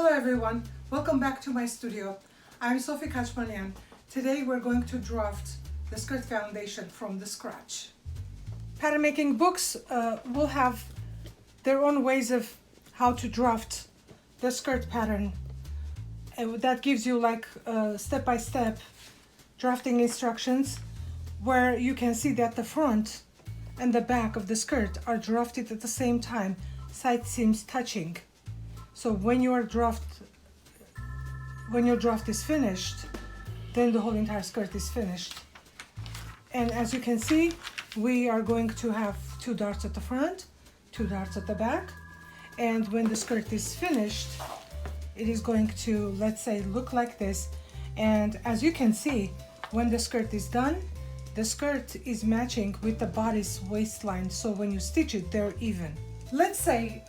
Hello everyone, welcome back to my studio. I'm Sofi. Today we're going to draft the skirt foundation from the scratch. Pattern making books will have their own ways of how to draft the skirt pattern. And that gives you like step-by-step drafting instructions where you can see that the front and the back of the skirt are drafted at the same time, side seams touching. So when your draft is finished, then the whole entire skirt is finished. And as you can see, we are going to have 2 darts at the front, 2 darts at the back. And when the skirt is finished, it is going to, let's say, look like this. And as you can see, when the skirt is done, the skirt is matching with the body's waistline. So when you stitch it, they're even. Let's say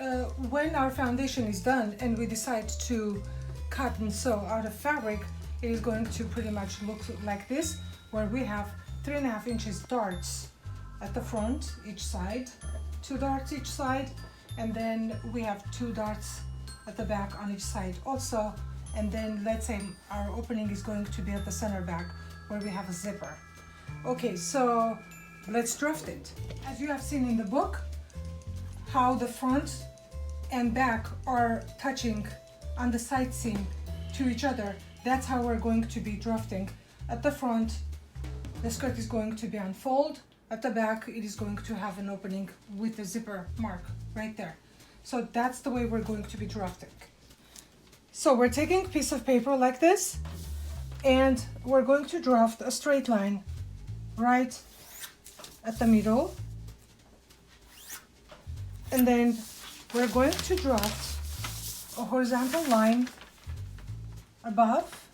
when our foundation is done and we decide to cut and sew out of fabric, it is going to pretty much look like this, where we have 3.5 inches darts at the front each side, 2 darts each side, and then we have 2 darts at the back on each side also. And then let's say our opening is going to be at the center back where we have a zipper. Okay, so let's draft it. As you have seen in the book, how the front and back are touching on the side seam to each other. That's how we're going to be drafting. At the front, the skirt is going to be unfold. At the back, it is going to have an opening with a zipper mark right there. So that's the way we're going to be drafting. So we're taking a piece of paper like this, and we're going to draft a straight line right at the middle. And then we're going to draft a horizontal line above.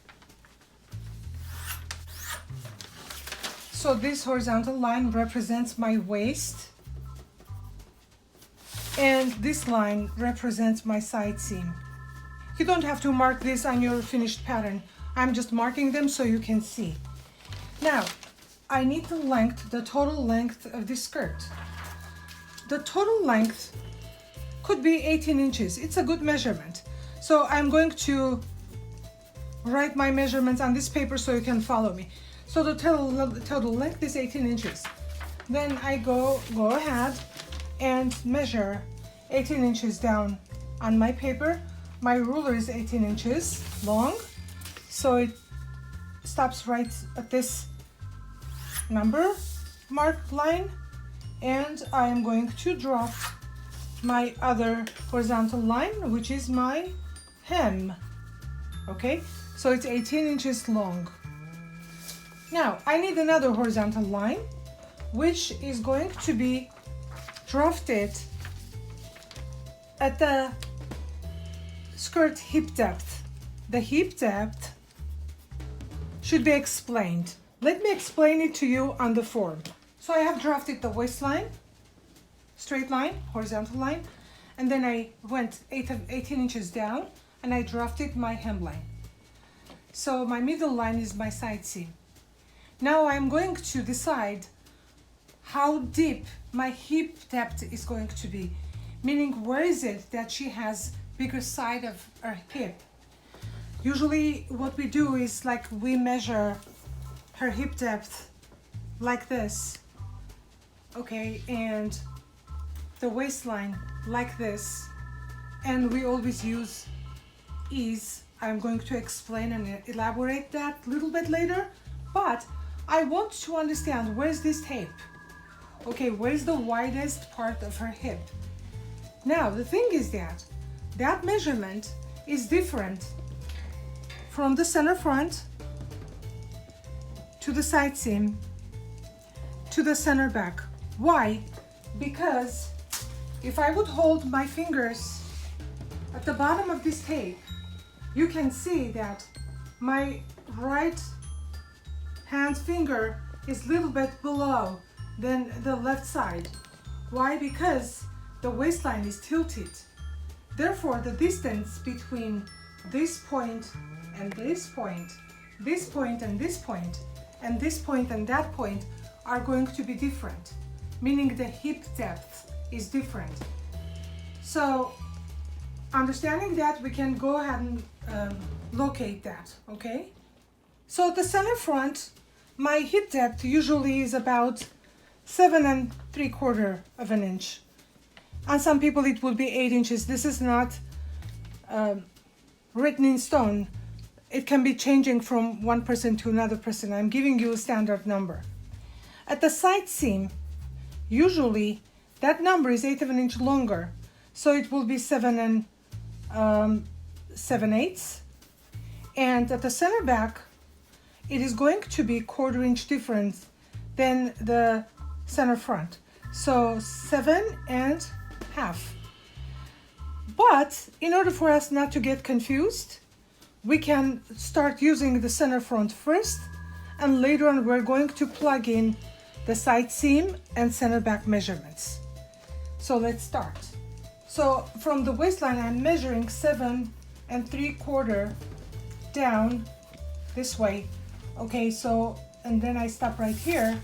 So this horizontal line represents my waist, and this line represents my side seam. You don't have to mark this on your finished pattern. I'm just marking them so you can see. Now, I need the length, the total length of this skirt. The total length could be 18 inches. It's a good measurement. So I'm going to write my measurements on this paper so you can follow me. So the total length is 18 inches. Then I go ahead and measure 18 inches down on my paper. My ruler is 18 inches long, so it stops right at this number mark line. And I am going to draft my other horizontal line, which is my hem. Okay, so it's 18 inches long. Now I need another horizontal line, which is going to be drafted at the skirt hip depth. The hip depth should be explained. Let me explain it to you on the form. So I have drafted the waistline, straight line, horizontal line, and then I went 18 inches down and I drafted my hemline. So my middle line is my side seam. Now I'm going to decide how deep my hip depth is going to be, meaning where is it that she has bigger side of her hip. Usually what we do is like we measure her hip depth like this. Okay, and the waistline like this, and we always use ease. I'm going to explain and elaborate that a little bit later, but I want to understand where's this tape. Okay, where's the widest part of her hip? Now the thing is that measurement is different from the center front to the side seam to the center back. Why? Because if I would hold my fingers at the bottom of this tape, you can see that my right hand finger is a little bit below than the left side. Why? Because the waistline is tilted. Therefore, the distance between this point and this point, this point and this point, and this point and that point are going to be different, meaning the hip depth is different. So understanding that, we can go ahead and locate that, okay? So the center front, my hip depth usually is about 7 3/4 of an inch. On some people it will be 8 inches. This is not written in stone. It can be changing from one person to another person. I'm giving you a standard number. At the side seam, usually that number is 1/8 of an inch longer. So it will be 7 7/8. And at the center back, it is going to be 1/4 inch different than the center front. So 7 1/2. But in order for us not to get confused, we can start using the center front first, and later on we're going to plug in the side seam and center back measurements. So let's start. So from the waistline, I'm measuring 7 3/4 down this way. Okay, so, and then I stop right here.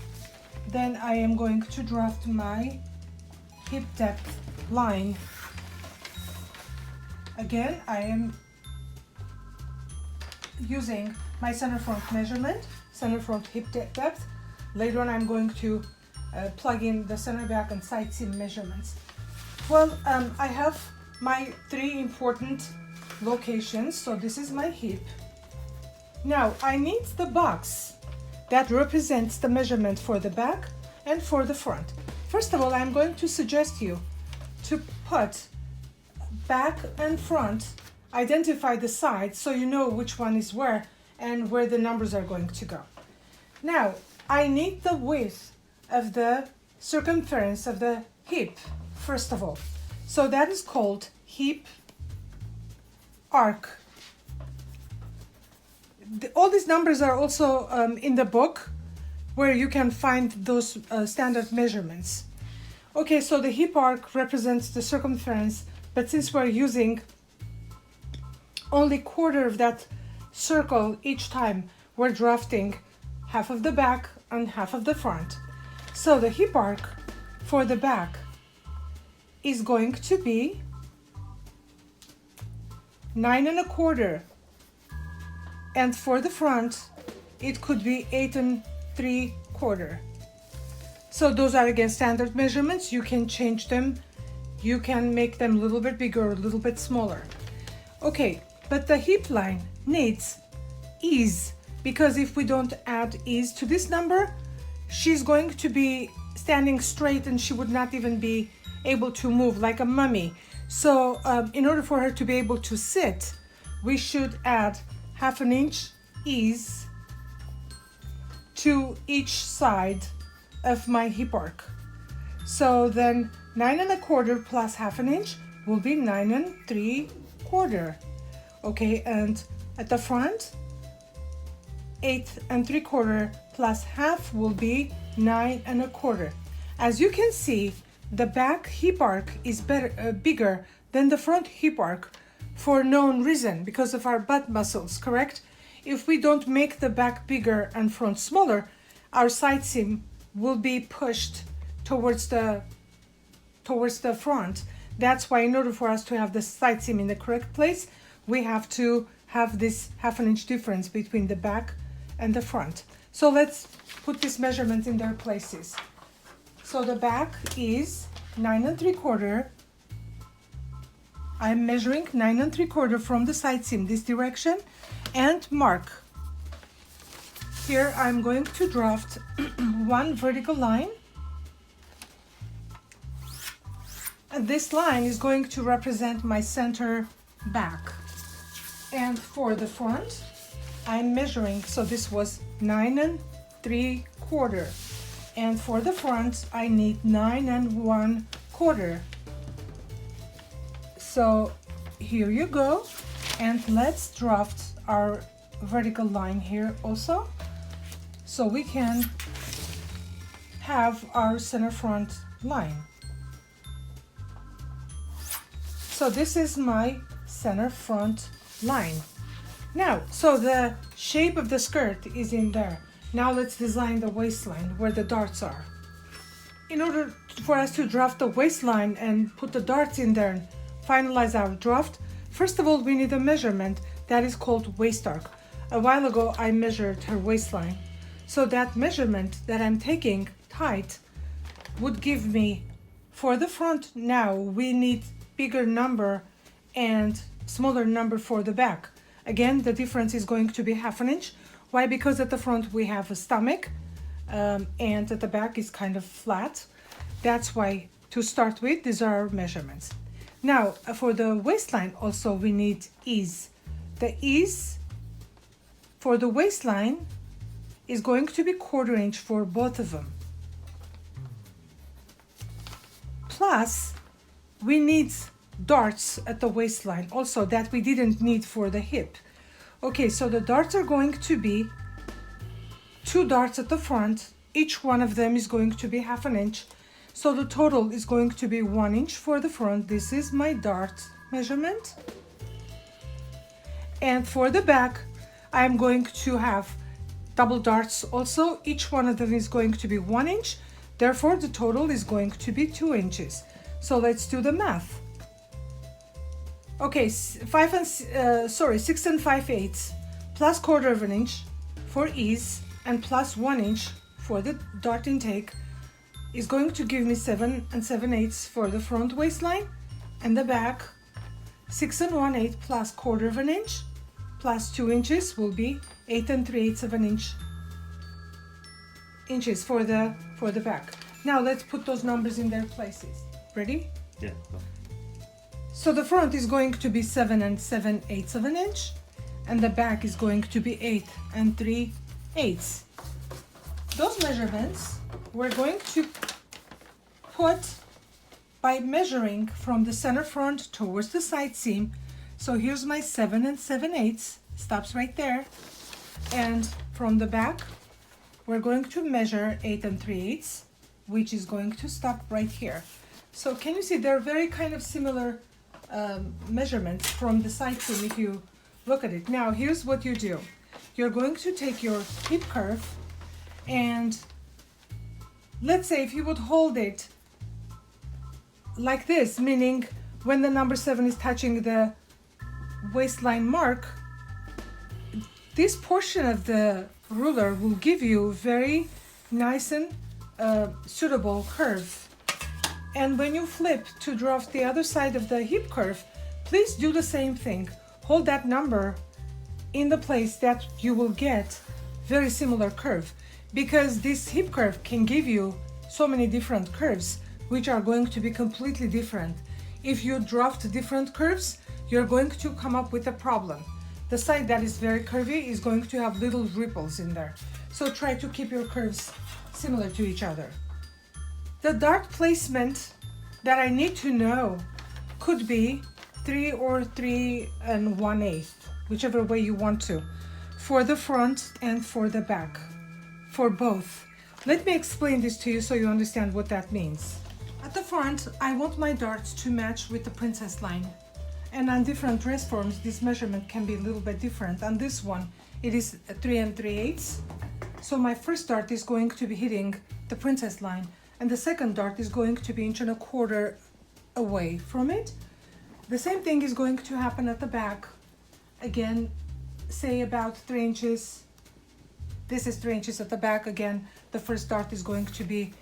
Then I am going to draft my hip depth line. Again, I am using my center front measurement, center front hip depth. Later on, I'm going to plug in the center back and side seam measurements. Well, I have my 3 important locations. So this is my hip. Now I need the box that represents the measurement for the back and for the front. First of all, I'm going to suggest you to put back and front, identify the sides so you know which one is where and where the numbers are going to go. Now, I need the width of the circumference of the hip, first of all. So that is called hip arc. All these numbers are also in the book where you can find those standard measurements. Okay, so the hip arc represents the circumference, but since we're using only 1/4 of that circle each time, we're drafting half of the back and half of the front. So the hip arc for the back is going to be 9 1/4, and for the front it could be 8 3/4. So those are again standard measurements. You can change them, you can make them a little bit bigger or a little bit smaller. Okay, but the hip line needs ease, because if we don't add ease to this number, she's going to be standing straight and she would not even be able to move like a mummy. So in order for her to be able to sit, we should add 1/2 inch ease to each side of my hip arc. So then 9 1/4 plus 1/2 inch will be 9 3/4. Okay, and at the front, 8 3/4 plus half will be 9 1/4. As you can see, the back hip arc is bigger than the front hip arc for known reason, because of our butt muscles, correct? If we don't make the back bigger and front smaller, our side seam will be pushed towards the front. That's why in order for us to have the side seam in the correct place, we have to have this 1/2 inch difference between the back and the front. So let's put this measurement in their places. So the back is 9 3/4. I'm measuring 9 3/4 from the side seam this direction and mark. Here I'm going to draft one vertical line. And this line is going to represent my center back. And for the front, I'm measuring, so this was 9 3/4. And for the front, I need 9 1/4. So here you go. And let's draft our vertical line here also, so we can have our center front line. So this is my center front line. Now, so the shape of the skirt is in there. Now let's design the waistline where the darts are. In order for us to draft the waistline and put the darts in there, finalize our draft, first of all, we need a measurement that is called waist arc. A while ago, I measured her waistline. So that measurement that I'm taking tight would give me, for the front now, we need bigger number and smaller number for the back. Again, the difference is going to be 1/2 inch. Why? Because at the front we have a stomach and at the back is kind of flat. That's why, to start with, these are our measurements. Now, for the waistline also we need ease. The ease for the waistline is going to be 1/4 inch for both of them. Plus, we need darts at the waistline also that we didn't need for the hip. Okay, so the darts are going to be 2 darts at the front. Each one of them is going to be 1/2 inch. So the total is going to be 1 inch for the front. This is my dart measurement. And for the back, I'm going to have double darts also. Each one of them is going to be 1 inch. Therefore, the total is going to be 2 inches. So let's do the math. Okay, 6 and 5/8 plus 1/4 inch for ease and plus 1 inch for the dart intake is going to give me 7 and 7/8 for the front waistline, and the back 6 and 1/8 plus 1/4 inch plus 2 inches will be 8 and 3/8 of an inches for the back. Now let's put those numbers in their places. Ready? Yeah. So the front is going to be 7 and 7/8 of an inch, and the back is going to be 8 and 3/8. Those measurements we're going to put by measuring from the center front towards the side seam. So here's my 7 and 7/8, stops right there. And from the back, we're going to measure 8 and 3/8, which is going to stop right here. So can you see they're very kind of similar measurements from the side seam if you look at it. Now here's what you do. You're going to take your hip curve, and let's say if you would hold it like this, meaning when the number 7 is touching the waistline mark, this portion of the ruler will give you very nice and suitable curve. And when you flip to draft the other side of the hip curve, please do the same thing. Hold that number in the place that you will get very similar curve, because this hip curve can give you so many different curves which are going to be completely different. If you draft different curves, you're going to come up with a problem. The side that is very curvy is going to have little ripples in there. So try to keep your curves similar to each other. The dart placement that I need to know could be 3 or 3 and 1/8, whichever way you want to, for the front and for the back, for both. Let me explain this to you so you understand what that means. At the front, I want my darts to match with the princess line. And on different dress forms, this measurement can be a little bit different. On this one, it is 3 and 3/8. So my first dart is going to be hitting the princess line, and the second dart is going to be 1.25 inches away from it. The same thing is going to happen at the back. Again, say about 3 inches. This is 3 inches at the back. Again, the first dart is going to be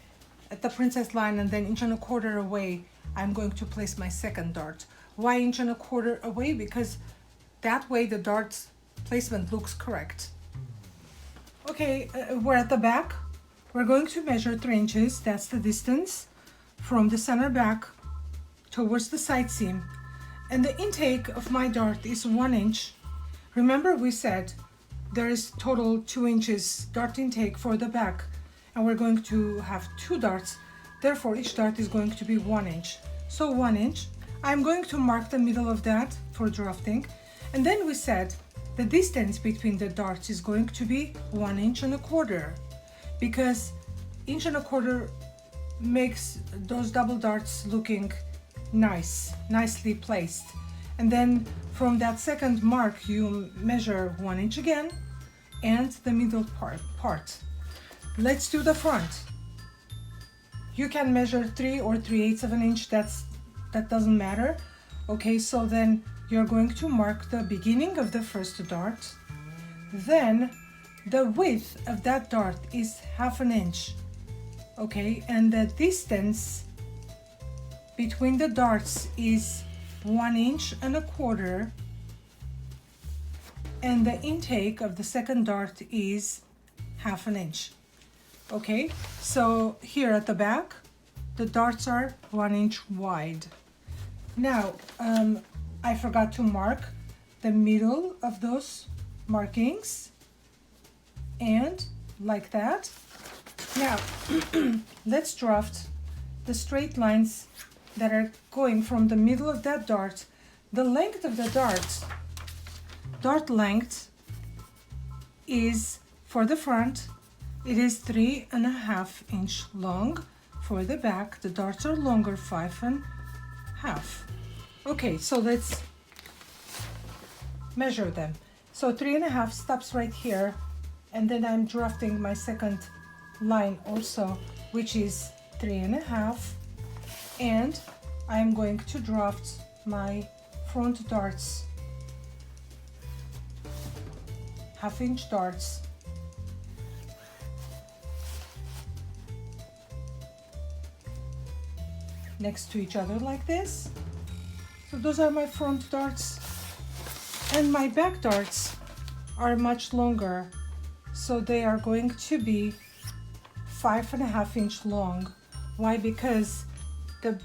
at the princess line, and then 1.25 inches away, I'm going to place my second dart. Why 1.25 inches away? Because that way the dart's placement looks correct. Okay, we're at the back. We're going to measure 3 inches. That's the distance from the center back towards the side seam. And the intake of my dart is 1 inch. Remember, we said there is total 2 inches dart intake for the back, and we're going to have 2 darts. Therefore, each dart is going to be 1 inch. So 1 inch. I'm going to mark the middle of that for drafting. And then we said the distance between the darts is going to be 1.25 inches, because 1.25 inches makes those double darts looking nicely placed. And then from that second mark, you measure 1 inch again and the middle part. Let's do the front. You can measure 3 or 3/8 of an inch. That doesn't matter. Okay, so then you're going to mark the beginning of the first dart. Then the width of that dart is 1/2 inch. Okay, and the distance between the darts is 1.25 inches, and the intake of the second dart is 1/2 inch. Okay, so here at the back, the darts are 1 inch wide. Now, I forgot to mark the middle of those markings, and like that. Now, let's draft the straight lines that are going from the middle of that dart. The length of the dart length is, for the front, it is 3.5 inch long. For the back, the darts are longer, 5.5. Okay, so let's measure them. So 3.5 stops right here, and then I'm drafting my second line also, which is 3.5, and I'm going to draft my front darts, 1/2 inch darts. Next to each other like this. So those are my front darts, and my back darts are much longer, so they are going to be 5.5 inch long. Why? Because the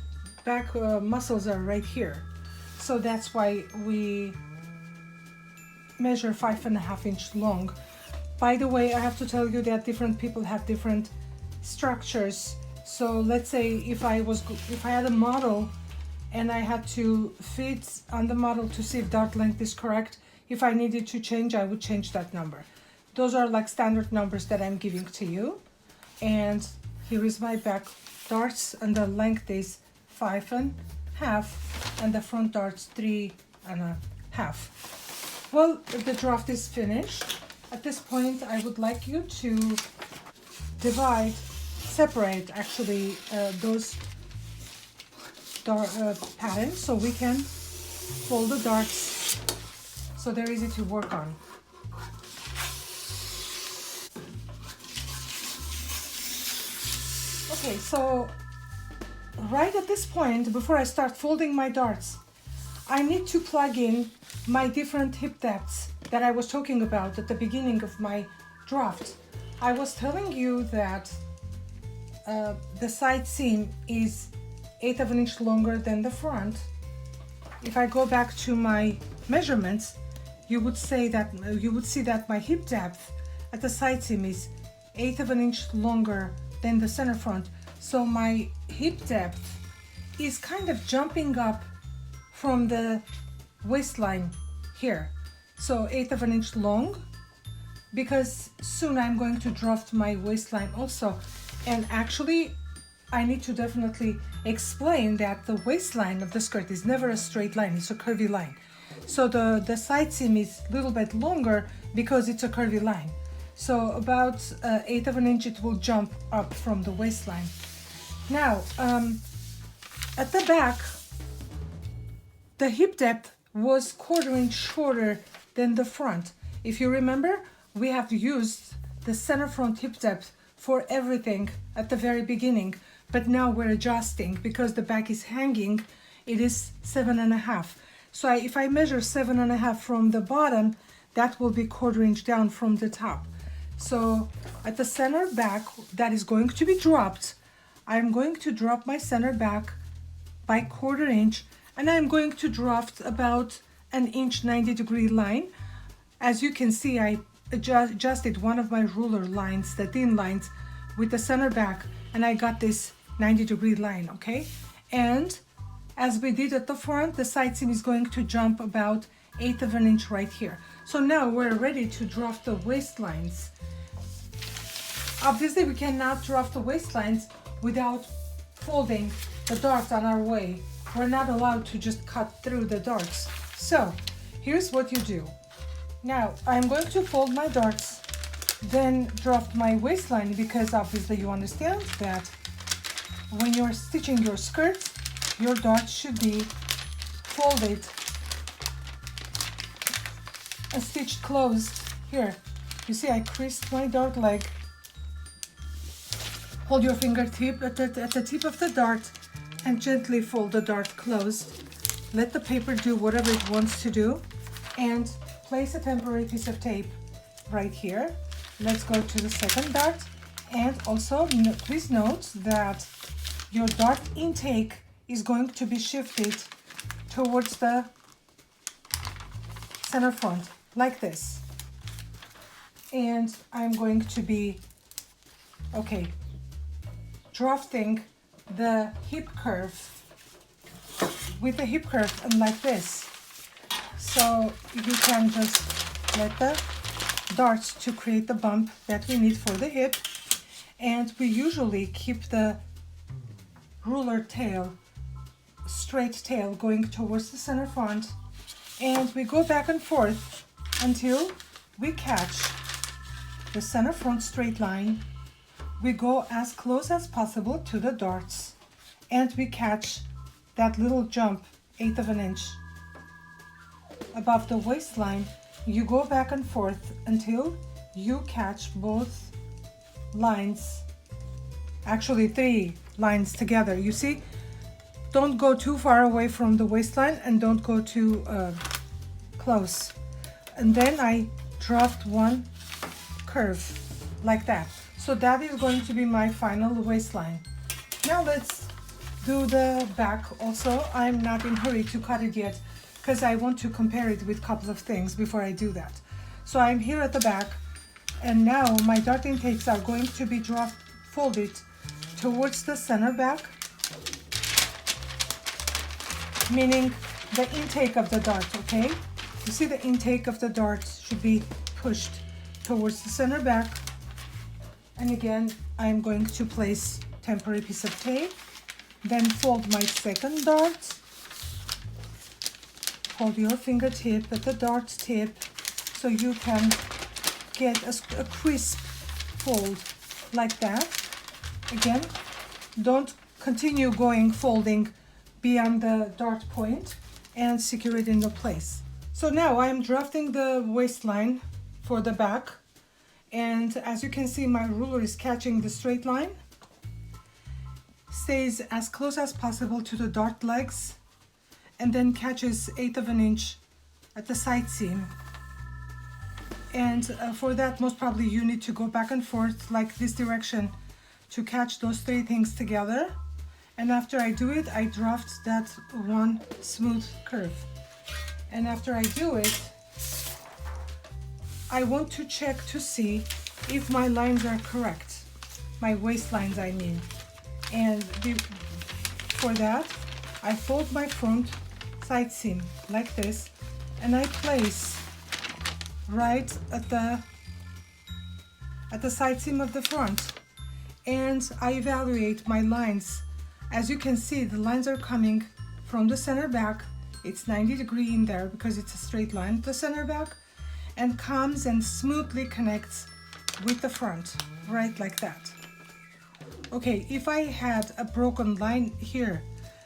back muscles are right here, so that's why we measure 5.5 inch long. By the way, I have to tell you that different people have different structures. So let's say if I had a model and I had to fit on the model to see if dart length is correct, if I needed to change, I would change that number. Those are like standard numbers that I'm giving to you. And here is my back darts, and the length is 5.5, and the front darts 3.5. Well, the draft is finished. At this point, I would like you to separate actually those patterns, so we can fold the darts so they're easy to work on. Okay, so right at this point, before I start folding my darts, I need to plug in my different hip depths that I was talking about at the beginning of my draft. I was telling you that the side seam is 1/8 of an inch longer than the front. If I go back to my measurements, you would see that my hip depth at the side seam is 1/8 of an inch longer than the center front. So my hip depth is kind of jumping up from the waistline here. So 1/8 of an inch long, because soon I'm going to draft my waistline also. And actually, I need to definitely explain that the waistline of the skirt is never a straight line, it's a curvy line. So the side seam is a little bit longer because it's a curvy line. So about 1/8 of an inch it will jump up from the waistline. Now, at the back, the hip depth was 1/4 inch shorter than the front. If you remember, we have used the center front hip depth for everything at the very beginning, but now we're adjusting because the back is hanging. It is 7.5. So if I measure 7.5 from the bottom, that will be 1/4 inch down from the top. So at the center back that is going to be dropped, I'm going to drop my center back by 1/4 inch, and I'm going to draft about an inch 90-degree line. As you can see, I adjusted one of my ruler lines, the thin lines, with the center back, and I got this 90-degree line, okay? And as we did at the front, the side seam is going to jump about 1/8 of an inch right here. So now we're ready to draft the waistlines. Obviously, we cannot draft the waistlines without folding the darts on our way. We're not allowed to just cut through the darts. So here's what you do. Now I'm going to fold my darts, then draft my waistline, because obviously you understand that when you're stitching your skirt, your darts should be folded and stitched closed. Here, you see I creased my dart leg. Hold your fingertip at the tip of the dart and gently fold the dart closed. Let the paper do whatever it wants to do and place a temporary piece of tape right here. Let's go to the second dart, and also please note that your dart intake is going to be shifted towards the center front like this. And I'm going to be, drafting the hip curve with the hip curve and like this. So you can just let the darts to create the bump that we need for the hip. And we usually keep the ruler tail, straight tail, going towards the center front. And we go back and forth until we catch the center front straight line. We go as close as possible to the darts and we catch that little jump, 1/8 of an inch above the waistline. You go back and forth until you catch both lines, actually 3 lines together. You see, don't go too far away from the waistline and don't go too close. And then I draft one curve like that. So that is going to be my final waistline. Now let's do the back also. I'm not in a hurry to cut it yet because I want to compare it with a couple of things before I do that. So I'm here at the back, and now my dart intakes are going to be folded towards the center back, meaning the intake of the dart, okay? You see the intake of the dart should be pushed towards the center back. And again, I'm going to place temporary piece of tape, then fold my second dart. Hold your fingertip at the dart tip so you can get a crisp fold like that. Again, don't continue folding beyond the dart point and secure it into place. So now I am drafting the waistline for the back. And as you can see, my ruler is catching the straight line. Stays as close as possible to the dart legs and then catches 1/8 of an inch at the side seam. And for that, most probably you need to go back and forth like this direction to catch those 3 things together. And after I do it, I draft that one smooth curve. And after I do it, I want to check to see if my lines are correct, my waistlines I mean. And for that, I fold my front side seam like this, and I place right at the side seam of the front, and I evaluate my lines. As you can see, the lines are coming from the center back. It's 90 degrees in there because it's a straight line, the center back, and comes and smoothly connects with the front, right like that. Okay, if I had a broken line here,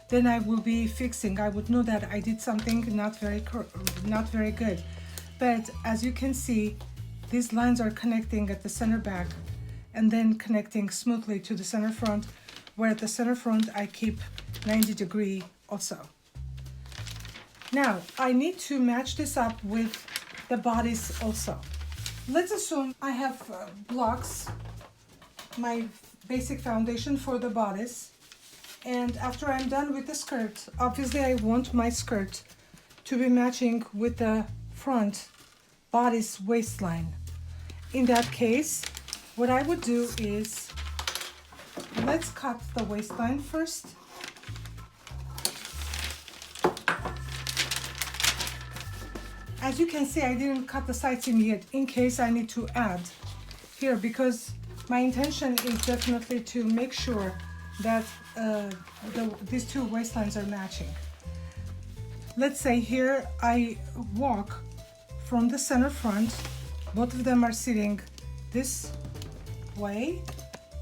then I will be fixing. I would know that I did something not very good. But as you can see, these lines are connecting at the center back and then connecting smoothly to the center front, where at the center front I keep 90 degrees also. Now, I need to match this up with the bodice also. Let's assume I have blocks, my basic foundation for the bodice, and after I'm done with the skirt, obviously I want my skirt to be matching with the front bodice waistline. In that case, what I would do is, let's cut the waistline first. As you can see, I didn't cut the side seam yet in case I need to add here, because my intention is definitely to make sure that these 2 waistlines are matching. Let's say here I walk from the center front, both of them are sitting this way,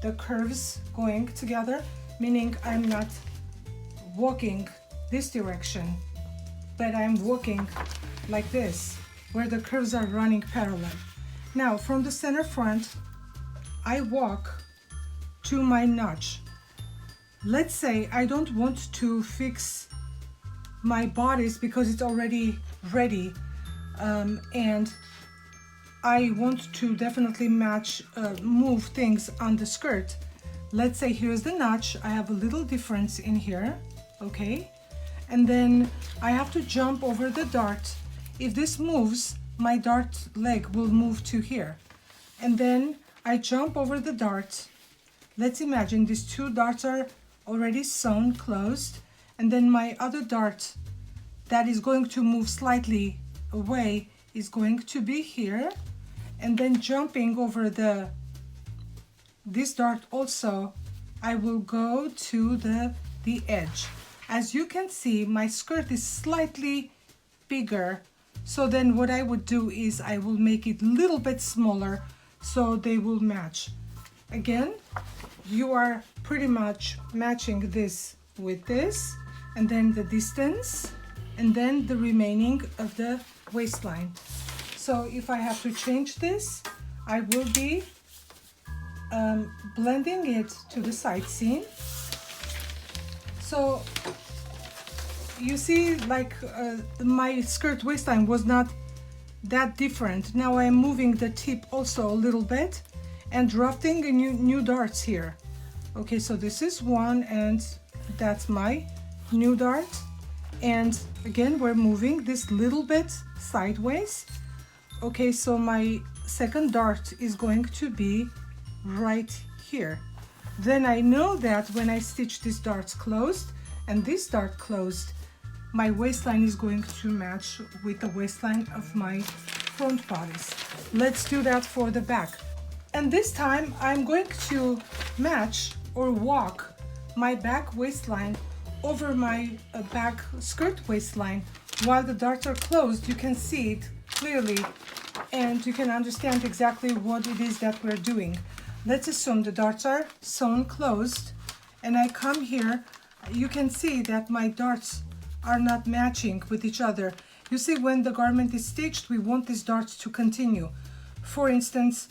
the curves going together, meaning I'm not walking this direction but I'm walking like this, where the curves are running parallel. Now from the center front, I walk to my notch. Let's say I don't want to fix my bodice because it's already ready, and I want to definitely move things on the skirt. Let's say here's the notch, I have a little difference in here, okay? And then I have to jump over the dart. If this moves, my dart leg will move to here. And then I jump over the dart. Let's imagine these two darts are already sewn closed, and then my other dart that is going to move slightly away is going to be here, and then jumping over this dart also, I will go to the edge. As you can see, my skirt is slightly bigger, so then what I would do is I will make it a little bit smaller so they will match. Again, you are pretty much matching this with this, and then the distance, and then the remaining of the waistline. So if I have to change this, I will be blending it to the side seam. So you see, like my skirt waistline was not that different. Now I'm moving the tip also a little bit and drafting a new darts here. Okay, so this is one, and that's my new dart. And again, we're moving this little bit sideways. Okay, so my second dart is going to be right here. Then I know that when I stitch these darts closed and this dart closed, my waistline is going to match with the waistline of my front bodice. Let's do that for the back. And this time I'm going to match or walk my back waistline over my back skirt waistline. While the darts are closed, you can see it clearly and you can understand exactly what it is that we're doing. Let's assume the darts are sewn closed, and I come here. You can see that my darts are not matching with each other. You see, when the garment is stitched, we want these darts to continue. For instance,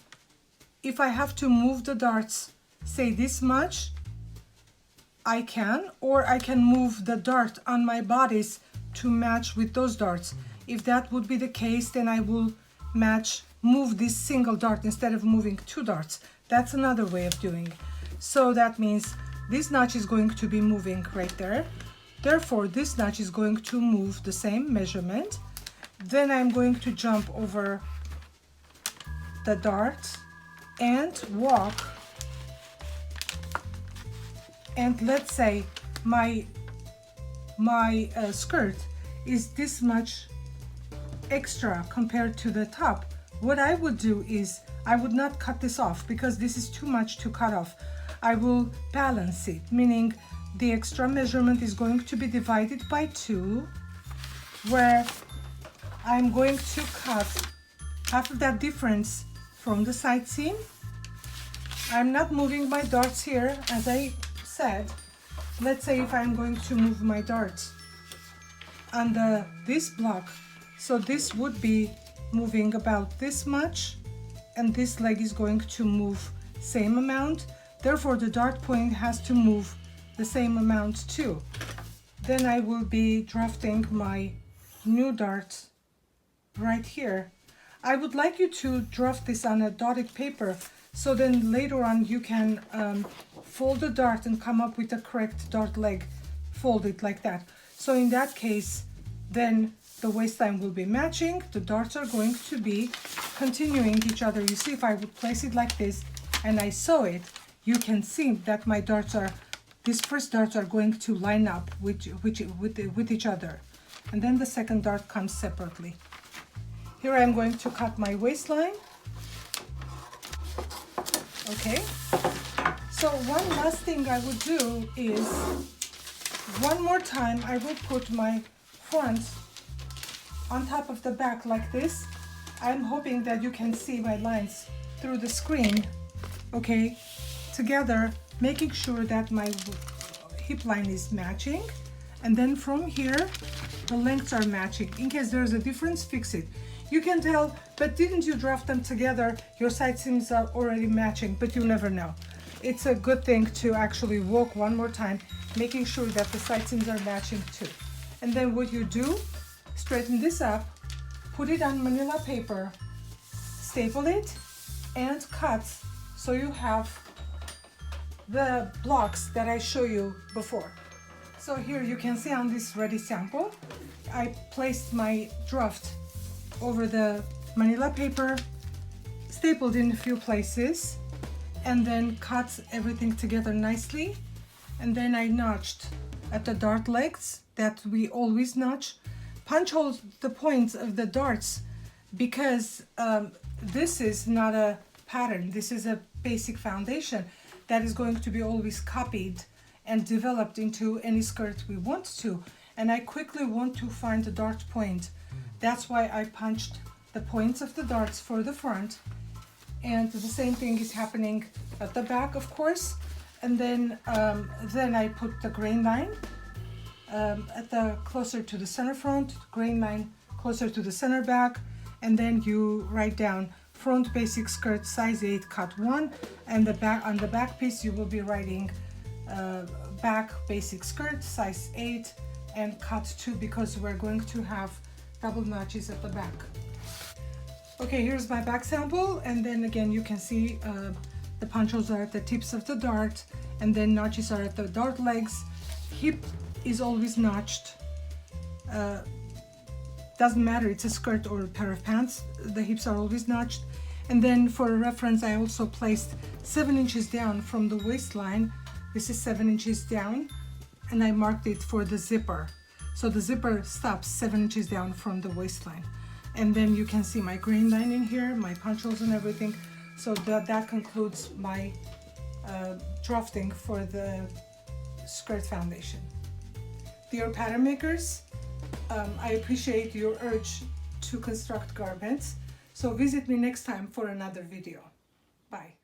if I have to move the darts, say this much, I can, or I can move the dart on my bodice to match with those darts. If that would be the case, then I will move this single dart instead of moving two darts. That's another way of doing it. So that means this notch is going to be moving right there. Therefore, this notch is going to move the same measurement. Then I'm going to jump over the dart and walk. And let's say my skirt is this much extra compared to the top. What I would do is I would not cut this off because this is too much to cut off. I will balance it, meaning the extra measurement is going to be divided by 2, where I'm going to cut half of that difference from the side seam. I'm not moving my darts here, as I said. Let's say if I'm going to move my darts on this block, so this would be moving about this much, and this leg is going to move same amount. Therefore, the dart point has to move the same amount too. Then I will be drafting my new dart right here. I would like you to draft this on a dotted paper, so then later on you can fold the dart and come up with the correct dart leg, fold it like that. So in that case, then the waistline will be matching, the darts are going to be continuing each other. You see, if I would place it like this and I sew it, you can see that my darts are, these first darts are going to line up with each other. And then the second dart comes separately. Here I'm going to cut my waistline. Okay, so one last thing I would do is, one more time I will put my front on top of the back like this. I'm hoping that you can see my lines through the screen. Okay, together, making sure that my hip line is matching. And then from here, the lengths are matching. In case there's a difference, fix it. You can tell, but didn't you draft them together? Your side seams are already matching, but you never know. It's a good thing to actually walk one more time, making sure that the side seams are matching too. And then what you do, straighten this up, put it on manila paper, staple it, and cut so you have the blocks that I show you before. So here you can see on this ready sample, I placed my draft over the manila paper, stapled in a few places, and then cut everything together nicely. And then I notched at the dart legs that we always notch. Punch holes the points of the darts because this is not a pattern. This is a basic foundation that is going to be always copied and developed into any skirt we want to. And I quickly want to find the dart point. That's why I punched the points of the darts for the front. And the same thing is happening at the back, of course. And then I put the grain line at the closer to the center front, grain line closer to the center back, and then you write down front basic skirt size 8 cut 1, and the back on the back piece you will be writing back basic skirt size 8 and cut 2 because we're going to have double notches at the back. Okay, here's my back sample, and then again you can see the punch holes are at the tips of the dart, and then notches are at the dart legs. Hip is always notched. Doesn't matter, it's a skirt or a pair of pants, the hips are always notched. And then for a reference, I also placed 7 inches down from the waistline. This is 7 inches down, and I marked it for the zipper. So the zipper stops 7 inches down from the waistline. And then you can see my grain line in here, my punch holes and everything. So that concludes my drafting for the skirt foundation. Dear pattern makers, I appreciate your urge to construct garments. So visit me next time for another video. Bye.